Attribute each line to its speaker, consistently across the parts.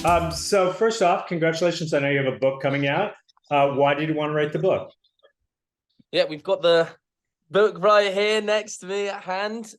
Speaker 1: So first off, congratulations. I know you have a book coming out. Why did you want to write the book?
Speaker 2: Yeah, we've got the book right here next to me at hand.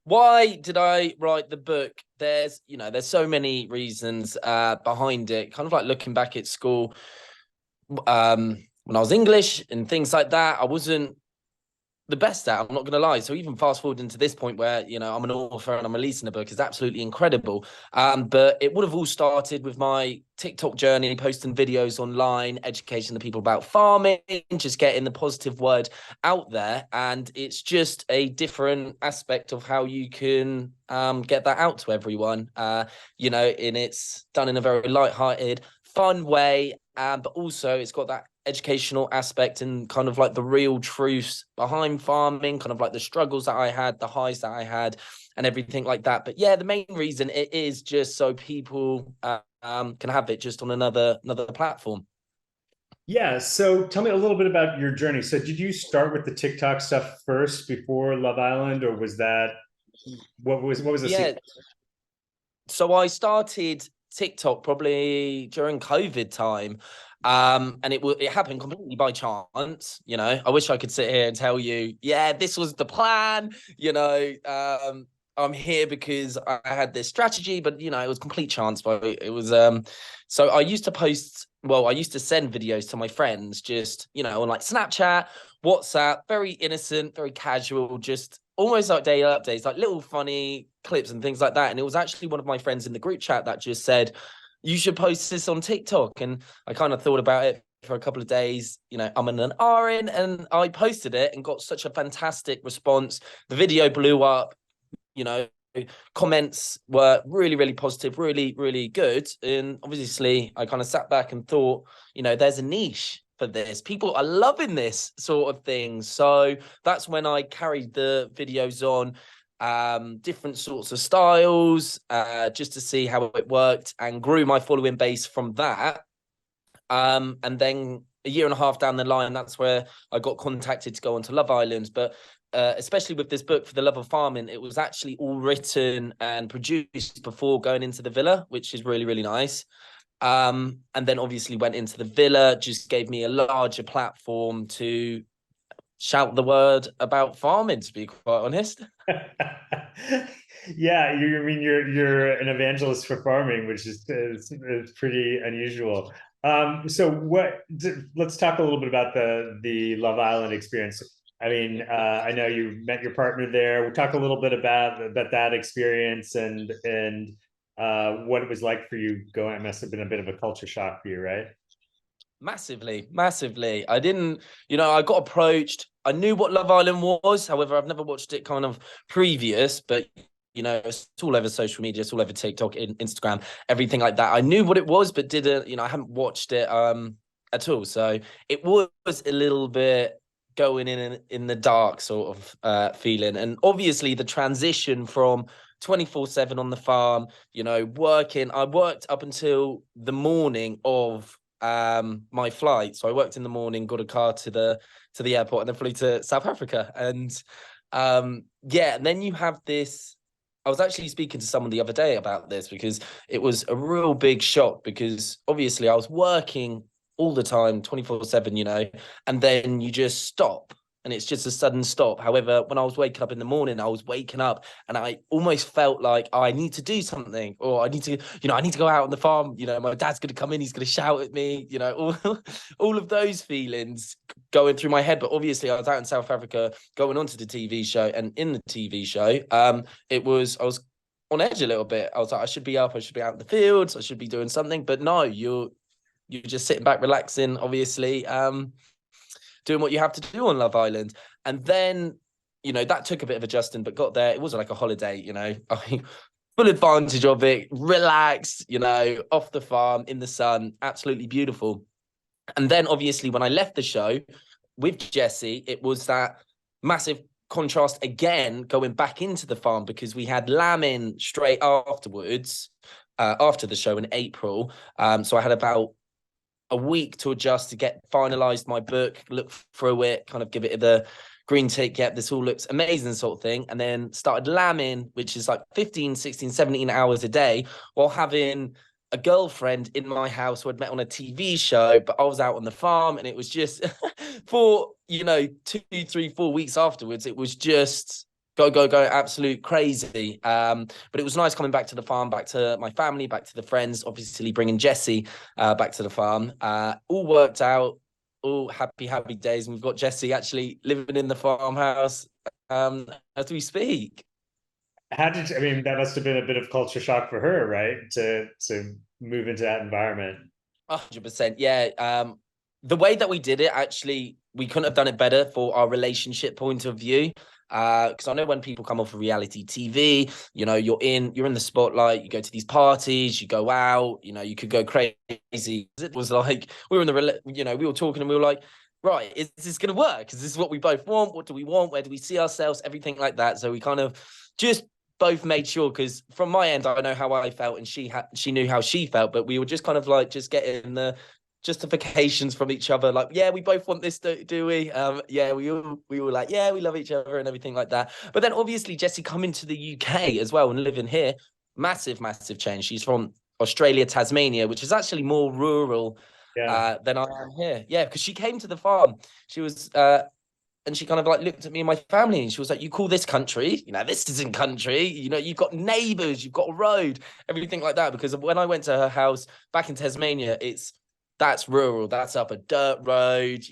Speaker 2: Why did I write the book? There's so many reasons behind it. Kind of like looking back at school, when I was English and things like that, I wasn't the best at. I'm not going to lie. So even fast forward into this point where I'm an author and I'm releasing a book is absolutely incredible. But it would have all started with my TikTok journey, posting videos online, educating the people about farming, just getting the positive word out there. And it's just a different aspect of how you can get that out to everyone. And it's done in a very light-hearted, fun way. But also it's got that educational aspect and kind of like the real truths behind farming, kind of like the struggles that I had, the highs that I had, and everything like that. But yeah, the main reason it is just so people can have it just on another platform.
Speaker 1: Yeah, so tell me a little bit about your journey. So did you start with the TikTok stuff first before Love Island, or was that what was the
Speaker 2: Yeah,
Speaker 1: sequence?
Speaker 2: so I started TikTok probably during COVID time. And it happened completely by chance. I wish I could sit here and tell you, yeah, this was the plan. I'm here because I had this strategy, but it was complete chance. But it was so I used to post. Well, I used to send videos to my friends, just on like Snapchat, WhatsApp, very innocent, very casual, just almost like daily updates, like little funny clips and things like that. And it was actually one of my friends in the group chat that just said, you should post this on TikTok. And I kind of thought about it for a couple of days. I'm an R in, and I posted it and got such a fantastic response. The video blew up, you know, comments were really, really positive, really, really good. And obviously, I kind of sat back and thought, there's a niche for this. People are loving this sort of thing. So that's when I carried the videos on different sorts of styles, just to see how it worked, and grew my following base from that. And then a year and a half down the line, that's where I got contacted to go onto Love Island. But especially with this book, For the Love of Farming, it was actually all written and produced before going into the villa, which is really, really nice. And then obviously went into the villa, just gave me a larger platform to shout the word about farming, to be quite honest.
Speaker 1: Yeah, I mean you're an evangelist for farming, which is pretty unusual. So let's talk a little bit about the Love Island experience. I mean, I know you met your partner there. We'll talk a little bit about that experience and what it was like for you going. It must have been a bit of a culture shock for you, right?
Speaker 2: Massively, massively. I didn't, I got approached. I knew what Love Island was. However, I've never watched it kind of previous, but it's all over social media, it's all over TikTok, Instagram, everything like that. I knew what it was, but didn't, I haven't watched it at all. So it was a little bit going in the dark sort of feeling. And obviously the transition from 24/7 on the farm, working. I worked up until the morning of my flight. So I worked in the morning, got a car to the airport, and then flew to South Africa. And yeah, and then you have this. I was actually speaking to someone the other day about this because it was a real big shock, because obviously I was working all the time, 24/7, and then you just stop, and it's just a sudden stop. However, when I was waking up in the morning, I was waking up and I almost felt like, oh, I need to do something, or I need to go out on the farm. My dad's going to come in, he's going to shout at me, all of those feelings going through my head. But obviously I was out in South Africa going on to the TV show, and in the TV show, I was on edge a little bit. I was like, I should be up, I should be out in the fields, I should be doing something. But no, you're just sitting back, relaxing, obviously, doing what you have to do on Love Island. And then, that took a bit of adjusting, but got there. It wasn't like a holiday, I full advantage of it, relaxed, off the farm in the sun, absolutely beautiful. And then obviously when I left the show with Jesse, it was that massive contrast again, going back into the farm, because we had lambing straight afterwards, after the show in April. So I had about a week to adjust, to get finalized my book, look through it, kind of give it the green tick. Yep, this all looks amazing, sort of thing. And then started lambing, which is like 15, 16, 17 hours a day, while having a girlfriend in my house who I'd met on a TV show, but I was out on the farm, and it was just for 2, 3, 4 weeks afterwards, it was just go, absolute crazy. But it was nice coming back to the farm, back to my family, back to the friends, obviously bringing Jesse back to the farm. All worked out, all happy days. And we've got Jesse actually living in the farmhouse as we speak.
Speaker 1: I mean, that must have been a bit of culture shock for her, right? To move into that environment.
Speaker 2: 100%. Yeah. The way that we did it, actually, we couldn't have done it better for our relationship point of view. Because I know when people come off of reality TV, you're in the spotlight, you go to these parties, you go out, you could go crazy. It was like we were we were talking and we were like, right, is this going to work? Is this what we both want? What do we want? Where do we see ourselves? Everything like that. So we kind of just both made sure, because from my end, I know how I felt and she knew how she felt, but we were just kind of like just getting the justifications from each other, like, yeah, we both want this, do we? Yeah, we were like, yeah, we love each other and everything like that. But then obviously Jessie coming to the UK as well and living here, massive change. She's from Australia, Tasmania, which is actually more rural
Speaker 1: Yeah.
Speaker 2: than I am here. Yeah, because she came to the farm. She was and she kind of like looked at me and my family and she was like, you call this country? This isn't country. You've got neighbors, you've got a road, everything like that. Because when I went to her house back in Tasmania, that's rural. That's up a dirt road.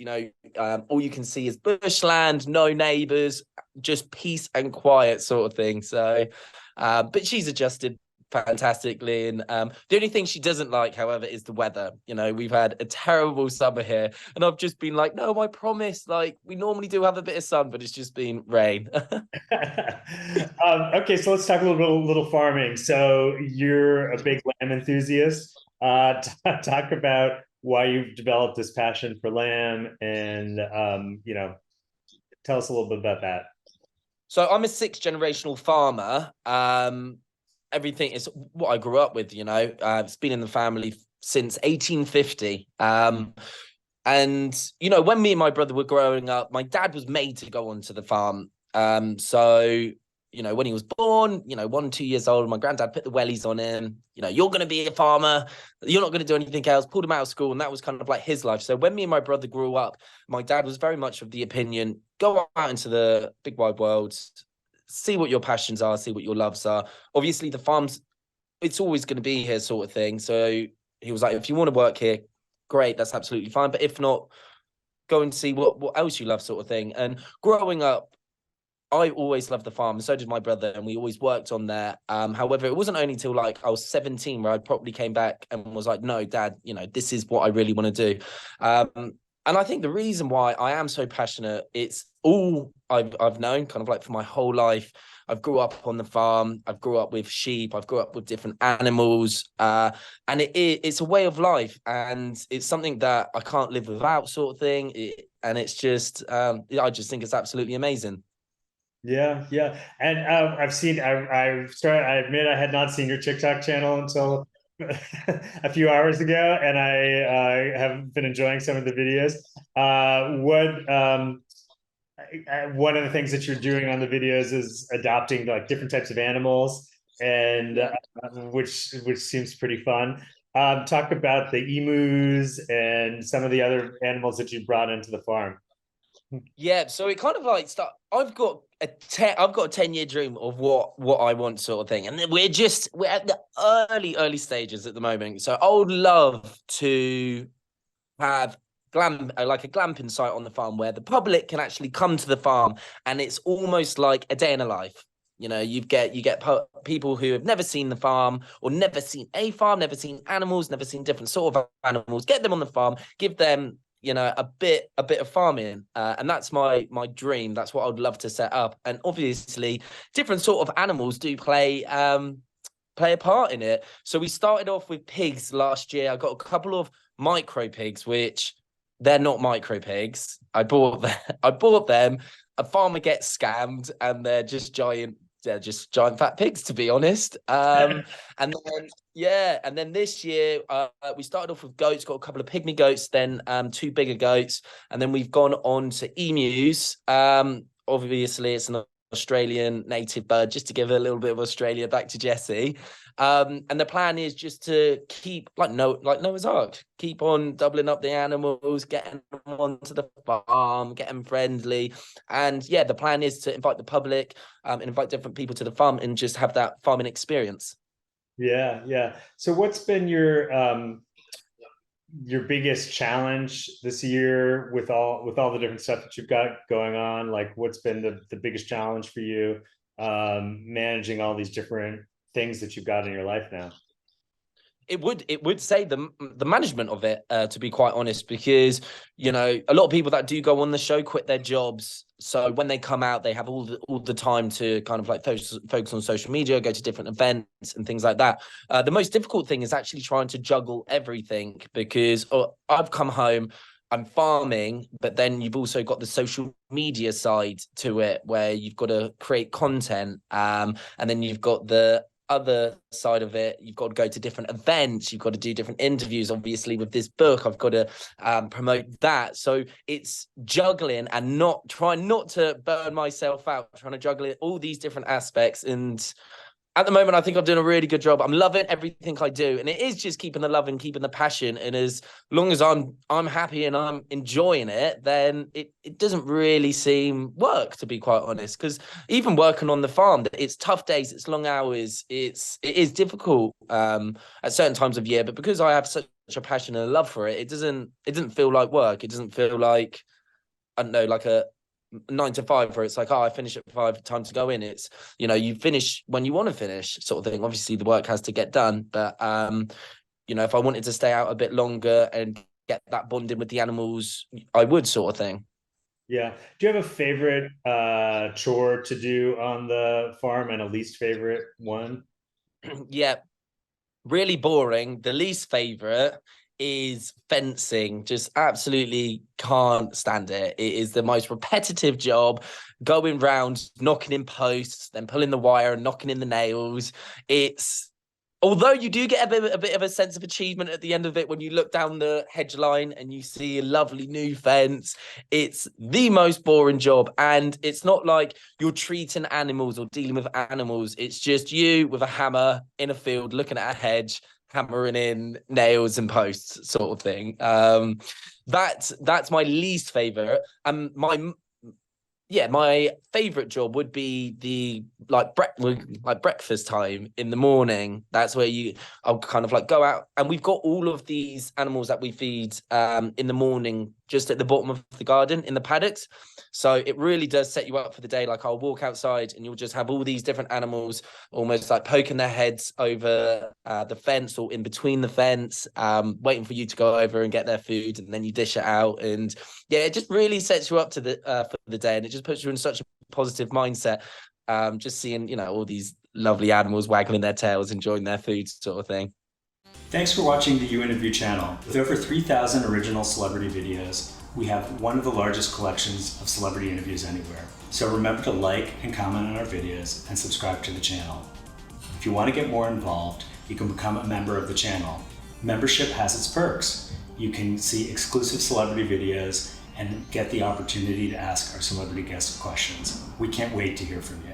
Speaker 2: All you can see is bushland, no neighbors, just peace and quiet sort of thing. So, but she's adjusted fantastically. And the only thing she doesn't like, however, is the weather. We've had a terrible summer here, and I've just been like, no, I promise. Like, we normally do have a bit of sun, but it's just been rain.
Speaker 1: Okay, so let's talk a little farming. So you're a big lamb enthusiast. Talk about why you've developed this passion for lamb, and tell us a little bit about that.
Speaker 2: So I'm a sixth generational farmer. Everything is what I grew up with. It's been in the family since 1850. And when me and my brother were growing up, my dad was made to go onto the farm. So when he was born, 1, 2 years old, my granddad put the wellies on him. You're going to be a farmer. You're not going to do anything else. Pulled him out of school, and that was kind of like his life. So when me and my brother grew up, my dad was very much of the opinion, go out into the big wide world, see what your passions are, see what your loves are. Obviously, the farm's, it's always going to be here sort of thing. So he was like, if you want to work here, great, that's absolutely fine. But if not, go and see what else you love sort of thing. And growing up, I always loved the farm, and so did my brother, and we always worked on there. However, it wasn't only till like I was 17 where I probably came back and was like, no, Dad, this is what I really want to do. And I think the reason why I am so passionate, it's all I've known kind of like for my whole life. I've grew up on the farm. I've grew up with sheep. I've grew up with different animals. And it's a way of life. And it's something that I can't live without sort of thing. And it's just, I just think it's absolutely amazing.
Speaker 1: Yeah, yeah. And I admit I had not seen your TikTok channel until a few hours ago, and I have been enjoying some of the videos. One of the things that you're doing on the videos is adopting like different types of animals, and which seems pretty fun. Talk about the emus and some of the other animals that you brought into the farm.
Speaker 2: Yeah, so it kind of like start. I've got a 10-year dream of what I want sort of thing, and we're at the early stages at the moment. So I would love to have like a glamping site on the farm where the public can actually come to the farm, and it's almost like a day in a life. You get people who have never seen the farm or never seen a farm, never seen animals, never seen different sort of animals. Get them on the farm, give them a bit of farming, and that's my dream. That's what I would love to set up. And obviously, different sort of animals do play a part in it. So we started off with pigs last year. I got a couple of micro pigs, which they're not micro pigs. I bought them. A farmer gets scammed, and they're just giant fat pigs, to be honest. And then this year we started off with goats, got a couple of pygmy goats, then 2 bigger goats, and then we've gone on to emus. Obviously it's an Australian native bird, just to give a little bit of Australia back to Jesse. And the plan is just to keep like Noah's Ark, keep on doubling up the animals, getting them onto the farm, get them friendly. And yeah, the plan is to invite the public, and invite different people to the farm and just have that farming experience.
Speaker 1: Yeah, yeah. So what's been your biggest challenge this year with all the different stuff that you've got going on? Like, what's been the biggest challenge for you, managing all these different things that you've got in your life now?
Speaker 2: It would say the management of it, to be quite honest, because you know a lot of people that do go on the show quit their jobs, so when they come out they have all the time to kind of like focus on social media, go to different events and things like that. The most difficult thing is actually trying to juggle everything, because I've come home, I'm farming, but then you've also got the social media side to it where you've got to create content, and then you've got the other side of it, you've got to go to different events, you've got to do different interviews. Obviously with this book I've got to promote that, so it's juggling and trying not to burn myself out, trying to juggle all these different aspects. And at the moment I think I'm doing a really good job. I'm loving everything I do, and it is just keeping the love and keeping the passion, and as long as I'm happy and I'm enjoying it, then it doesn't really seem work, to be quite honest. Because even working on the farm, it's tough days, it's long hours, it is difficult at certain times of year, but because I have such a passion and a love for it, it doesn't feel like work. It doesn't feel like, I don't know, like a 9 to 5 where it's like, oh, I finish at 5, time to go in. It's, you know, you finish when you want to finish, sort of thing. Obviously the work has to get done, but you know, if I wanted to stay out a bit longer and get that bonding with the animals, I would, sort of thing.
Speaker 1: Yeah. Do you have a favorite chore to do on the farm and a least favorite one?
Speaker 2: Yeah, really boring. The least favorite is fencing. Just absolutely can't stand it. It is the most repetitive job, going round, knocking in posts, then pulling the wire and knocking in the nails. It's, although you do get a bit of a sense of achievement at the end of it when you look down the hedge line and you see a lovely new fence, it's the most boring job. And it's not like you're treating animals or dealing with animals. It's just you with a hammer in a field looking at a hedge, hammering in nails and posts, sort of thing. That's my least favorite. And my favorite job would be the like breakfast time in the morning. That's where I'll kind of like go out, and we've got all of these animals that we feed in the morning just at the bottom of the garden in the paddocks. So it really does set you up for the day. Like I'll walk outside and you'll just have all these different animals almost like poking their heads over the fence or in between the fence, waiting for you to go over and get their food, and then you dish it out. And yeah, it just really sets you up to for the day, and it just puts you in such a positive mindset. Just seeing, you know, all these lovely animals waggling their tails, enjoying their food, sort of thing.
Speaker 3: Thanks for watching the You Interview channel. With over 3,000 original celebrity videos, we have one of the largest collections of celebrity interviews anywhere. So remember to like and comment on our videos and subscribe to the channel. If you want to get more involved, you can become a member of the channel. Membership has its perks. You can see exclusive celebrity videos and get the opportunity to ask our celebrity guests questions. We can't wait to hear from you.